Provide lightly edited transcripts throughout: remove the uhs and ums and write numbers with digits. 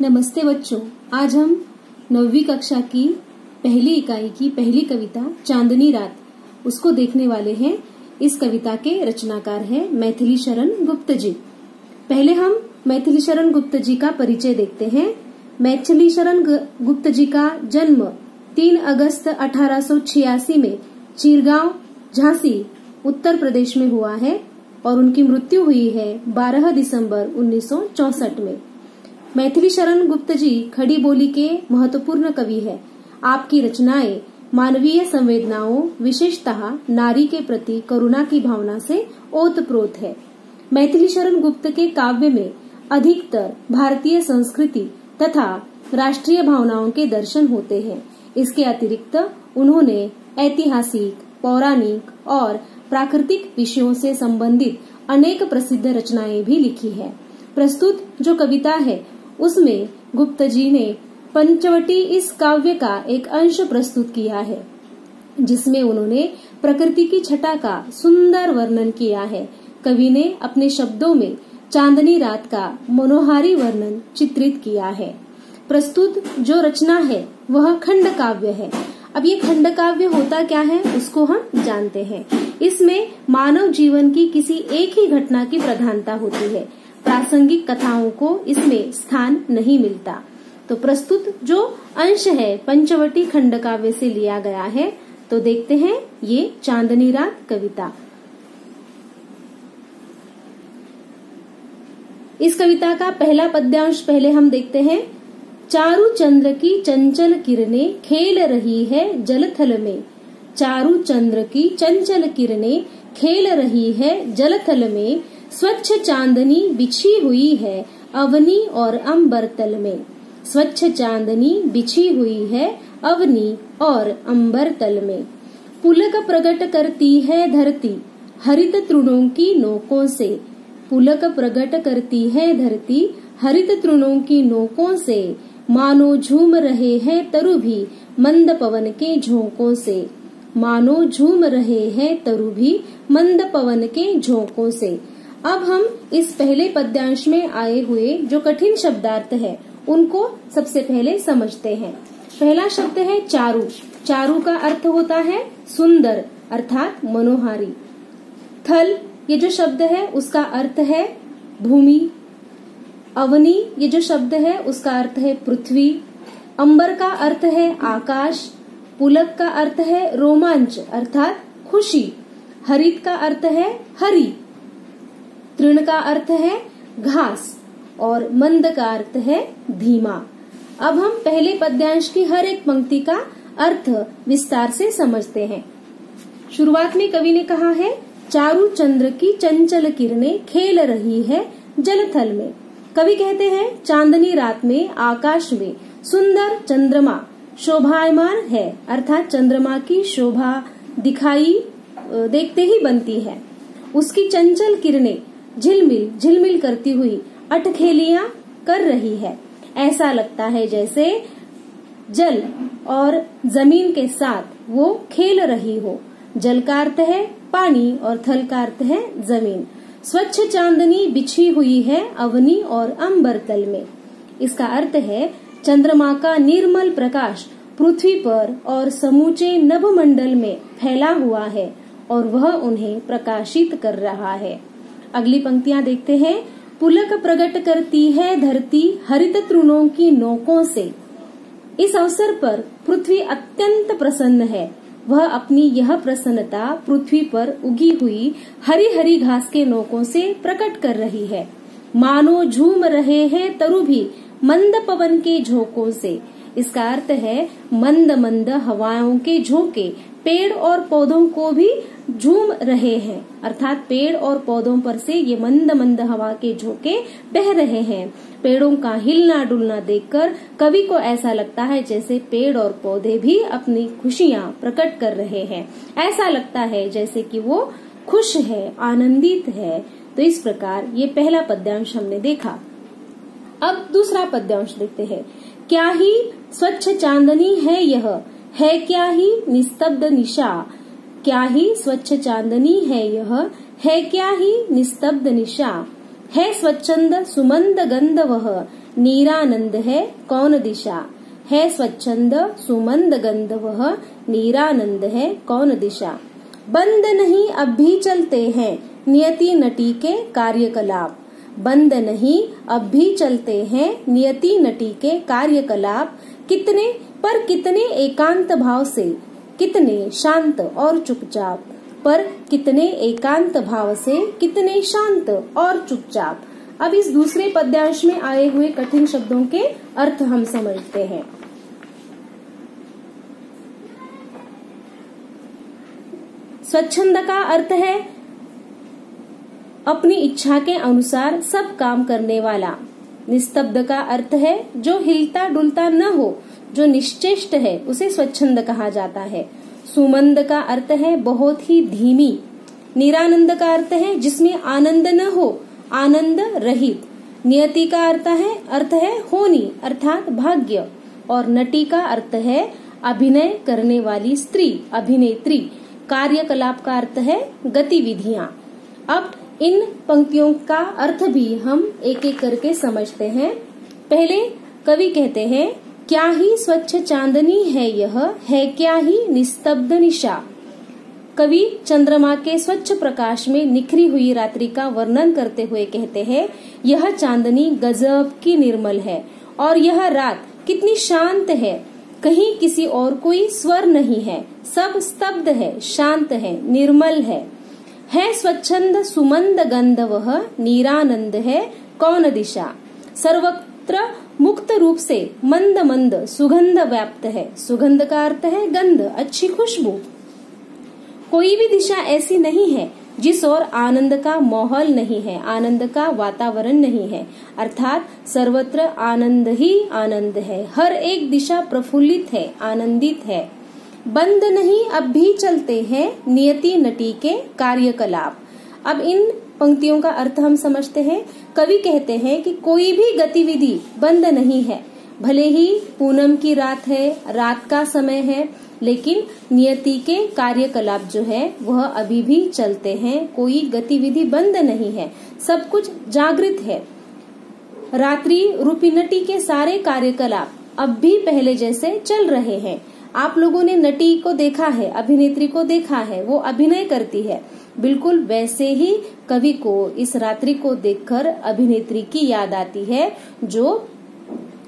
नमस्ते बच्चों, आज हम 9वीं कक्षा की पहली इकाई की पहली कविता चांदनी रात उसको देखने वाले हैं। इस कविता के रचनाकार हैं मैथिली शरण गुप्त जी। पहले हम मैथिली शरण गुप्त जी का परिचय देखते हैं। मैथिली शरण गुप्त जी का जन्म 3 अगस्त 1886 में चिरगांव, झांसी, उत्तर प्रदेश में हुआ है और उनकी मृत्यु हुई है 12 दिसंबर 1964 में। मैथिली शरण गुप्त जी खड़ी बोली के महत्वपूर्ण कवि है। आपकी रचनाएं मानवीय संवेदनाओं, विशेषतः नारी के प्रति करुणा की भावना से ओतप्रोत है। मैथिली शरण गुप्त के काव्य में अधिकतर भारतीय संस्कृति तथा राष्ट्रीय भावनाओं के दर्शन होते हैं। इसके अतिरिक्त उन्होंने ऐतिहासिक, पौराणिक और प्राकृतिक विषयों से संबंधित अनेक प्रसिद्ध रचनाएं भी लिखी है। प्रस्तुत जो कविता है उसमें गुप्त जी ने पंचवटी इस काव्य का एक अंश प्रस्तुत किया है, जिसमें उन्होंने प्रकृति की छटा का सुंदर वर्णन किया है। कवि ने अपने शब्दों में चांदनी रात का मनोहारी वर्णन चित्रित किया है। प्रस्तुत जो रचना है वह खंड काव्य है। अब ये खंड काव्य होता क्या है उसको हम जानते हैं। इसमें मानव जीवन की किसी एक ही घटना की प्रधानता होती है। प्रासंगिक कथाओं को इसमें स्थान नहीं मिलता। तो प्रस्तुत जो अंश है पंचवटी खंड काव्य से लिया गया है। तो देखते हैं ये चांदनी रात कविता। इस कविता का पहला पद्यांश पहले हम देखते हैं। चारु चंद्र की चंचल किरणें खेल रही है जलथल में। चारु चंद्र की चंचल किरणें खेल रही है जलथल में। स्वच्छ चांदनी बिछी हुई है अवनी और अंबर तल में। स्वच्छ चांदनी बिछी हुई है अवनी और अंबर तल में। पुलक प्रकट करती है धरती हरित तृणों की नोकों से। पुलक प्रकट करती है धरती हरित तृणों की नोकों से। मानो झूम रहे हैं तरु भी मंद पवन के झोंकों से। मानो झूम रहे हैं तरु भी मंद पवन के झोंकों से। अब हम इस पहले पद्यांश में आए हुए जो कठिन शब्दार्थ है उनको सबसे पहले समझते हैं। पहला शब्द है चारु। चारु का अर्थ होता है सुंदर अर्थात मनोहारी। थल ये जो शब्द है उसका अर्थ है भूमि। अवनी ये जो शब्द है उसका अर्थ है पृथ्वी। अंबर का अर्थ है आकाश। पुलक का अर्थ है रोमांच अर्थात खुशी। हरित का अर्थ है हरी। तृण का अर्थ है घास और मंद का अर्थ है धीमा। अब हम पहले पद्यांश की हर एक पंक्ति का अर्थ विस्तार से समझते हैं। शुरुआत में कवि ने कहा है चारु चंद्र की चंचल किरणें खेल रही है जलथल में। कवि कहते हैं चांदनी रात में आकाश में सुंदर चंद्रमा शोभायमान है अर्थात चंद्रमा की शोभा दिखाई देखते ही बनती है। उसकी चंचल किरणें झिलमिल झिलमिल करती हुई अटखेलियां कर रही है। ऐसा लगता है जैसे जल और जमीन के साथ वो खेल रही हो। जल का अर्थ है पानी और थल का अर्थ है जमीन। स्वच्छ चांदनी बिछी हुई है अवनी और अंबर तल में। इसका अर्थ है चंद्रमा का निर्मल प्रकाश पृथ्वी पर और समूचे नभमंडल में फैला हुआ है और वह उन्हें प्रकाशित कर रहा है। अगली पंक्तियां देखते हैं। पुलक प्रकट करती है धरती हरित तृणों की नोकों से। इस अवसर पर पृथ्वी अत्यंत प्रसन्न है। वह अपनी यह प्रसन्नता पृथ्वी पर उगी हुई हरी हरी घास के नोकों से प्रकट कर रही है। मानो झूम रहे हैं तरु भी मंद पवन के झोंकों से। इसका अर्थ है मंद मंद हवाओं के झोंके पेड़ और पौधों को भी झूम रहे हैं अर्थात पेड़ और पौधों पर से ये मंद मंद हवा के झोंके बह रहे हैं। पेड़ों का हिलना डुलना देखकर कवि को ऐसा लगता है जैसे पेड़ और पौधे भी अपनी खुशियां प्रकट कर रहे हैं। ऐसा लगता है जैसे कि वो खुश है, आनंदित है। तो इस प्रकार ये पहला पद्यांश हमने देखा। अब दूसरा पद्यांश देखते हैं। क्या ही स्वच्छ चांदनी है यह है क्या ही निस्तब्ध निशा। क्या ही स्वच्छ चांदनी है यह है क्या ही निस्तब्ध निशा। है स्वच्छंद सुमंद गंध वह नीरानंद है कौन दिशा, है स्वच्छंद सुमंद गंध वह, नीरानंद है कौन दिशा। बंद नहीं अब भी चलते हैं, नियति नटी के कार्यकलाप, बंद नहीं अब भी चलते हैं, नियति नटी के कार्यकलाप। कितने पर कितने एकांत भाव से, कितने शांत और चुपचाप, पर कितने एकांत भाव से, कितने शांत और चुपचाप। अब इस दूसरे पद्यांश में आए हुए कठिन शब्दों के अर्थ हम समझते हैं। स्वच्छंद का अर्थ है अपनी इच्छा के अनुसार सब काम करने वाला। निस्तब्ध का अर्थ है जो हिलता डुलता न हो, जो निश्चेष्ट है, उसे स्वच्छंद कहा जाता है। सुमंद का अर्थ है बहुत ही धीमी। निरानंद का अर्थ है जिसमें आनंद न हो, आनंद रहित। नियति का अर्थ है होनी अर्थात भाग्य। और नटी का अर्थ है अभिनय करने वाली स्त्री, अभिनेत्री। कार्यकलाप का अर्थ है गतिविधियां। अब इन पंक्तियों का अर्थ भी हम एक एक करके समझते हैं। पहले कवि कहते हैं, क्या ही स्वच्छ चांदनी है यह, है क्या ही निस्तब्ध निशा। कवि चंद्रमा के स्वच्छ प्रकाश में निखरी हुई रात्रि का वर्णन करते हुए कहते हैं, यह चांदनी गजब की निर्मल है और यह रात कितनी शांत है। कहीं किसी और कोई स्वर नहीं है, सब स्तब्ध है, शांत है, निर्मल है स्वच्छंद सुमंद गंध वह, नीरानंद है कौन दिशा। सर्वत्र मुक्त रूप से मंद मंद सुगंध व्याप्त है। सुगंध का अर्थ है गंध, अच्छी खुशबू। कोई भी दिशा ऐसी नहीं है जिस ओर आनंद का माहौल नहीं है, आनंद का वातावरण नहीं है। अर्थात सर्वत्र आनंद ही आनंद है, हर एक दिशा प्रफुल्लित है, आनंदित है। बंद नहीं अब भी चलते हैं, नियति नटी के कार्यकलाप। अब इन पंक्तियों का अर्थ हम समझते हैं। कवि कहते हैं कि कोई भी गतिविधि बंद नहीं है, भले ही पूनम की रात है, रात का समय है, लेकिन नियति के कार्यकलाप जो है वह अभी भी चलते हैं। कोई गतिविधि बंद नहीं है, सब कुछ जागृत है। रात्रि रूपी नटी के सारे कार्यकलाप अब भी पहले जैसे चल रहे हैं। आप लोगों ने नटी को देखा है, अभिनेत्री को देखा है, वो अभिनय करती है। बिल्कुल वैसे ही कवि को इस रात्रि को देखकर अभिनेत्री की याद आती है, जो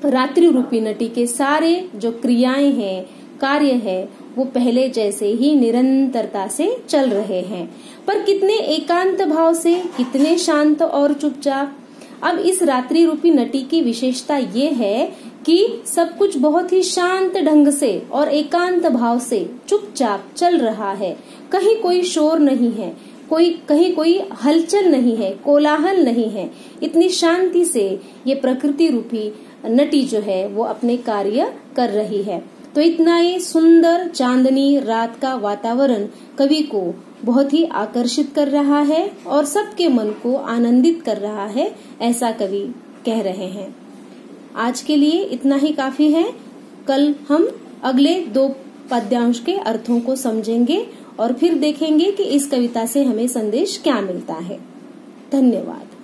रात्रि रूपी नटी के सारे जो क्रियाएं हैं, कार्य है, वो पहले जैसे ही निरंतरता से चल रहे हैं। पर कितने एकांत भाव से, कितने शांत और चुपचाप। अब इस रात्रि रूपी नटी की विशेषता ये है कि सब कुछ बहुत ही शांत ढंग से और एकांत भाव से चुपचाप चल रहा है। कहीं कोई शोर नहीं है, कहीं कोई हलचल नहीं है, कोलाहल नहीं है। इतनी शांति से ये प्रकृति रूपी नटी जो है वो अपने कार्य कर रही है। तो इतना ही सुंदर चांदनी रात का वातावरण कवि को बहुत ही आकर्षित कर रहा है और सबके मन को आनंदित कर रहा है, ऐसा कवि कह रहे हैं। आज के लिए इतना ही काफी है। कल हम अगले 2 पद्यांश के अर्थों को समझेंगे और फिर देखेंगे कि इस कविता से हमें संदेश क्या मिलता है। धन्यवाद।